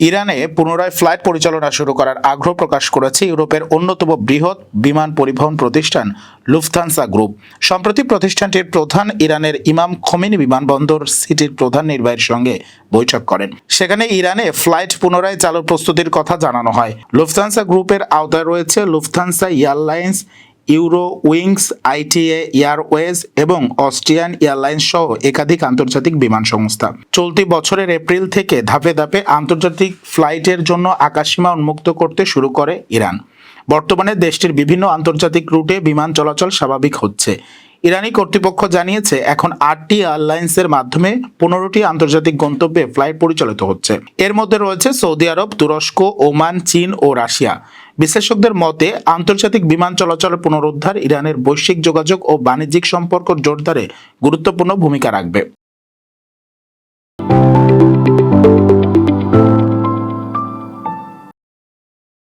ইরানে পুনরায় ফ্লাইট পরিচালনা শুরু করার আগ্রহ প্রকাশ করেছে ইউরোপের অন্যতম বৃহৎ বিমান পরিবহন প্রতিষ্ঠান লুফথানসা গ্রুপ। সম্প্রতি প্রতিষ্ঠানটির প্রধান ইরানের ইমাম খোমেনি বিমানবন্দর সিটির প্রধান নির্বাহীর সঙ্গে বৈঠক করেন। সেখানে ইরানে ফ্লাইট পুনরায় চালুর প্রস্তুতির কথা জানানো হয়। লুফথানসা গ্রুপের আওতায় রয়েছে Lufthansa airlines, euro wings, ITA Airways এবং অস্ট্রিয়ান এয়ারলাইন্স সহ একাধিক আন্তর্জাতিক বিমান সংস্থা। চলতি বছরের এপ্রিল থেকে ধাপে ধাপে আন্তর্জাতিক ফ্লাইটের জন্য আকাশসীমা উন্মুক্ত করতে শুরু করে ইরান। বর্তমানে দেশটির বিভিন্ন আন্তর্জাতিক রুটে বিমান চলাচল স্বাভাবিক হচ্ছে। ইরানি কর্তৃপক্ষ জানিয়েছে এখন 8টি এয়ারলাইন্সের মাধ্যমে 15টি আন্তর্জাতিক গন্তব্যে ফ্লাইট পরিচালিত হচ্ছে। এর মধ্যে রয়েছে সৌদি আরব, তুরস্ক, ওমান, চীন ও রাশিয়া। বিশ্লেষকদের মতে আন্তর্জাতিক বিমান চলাচলের পুনরুদ্ধার ইরানের বৈশ্বিক যোগাযোগ ও বাণিজ্যিক সম্পর্ক জোরদারে গুরুত্বপূর্ণ ভূমিকা রাখবে।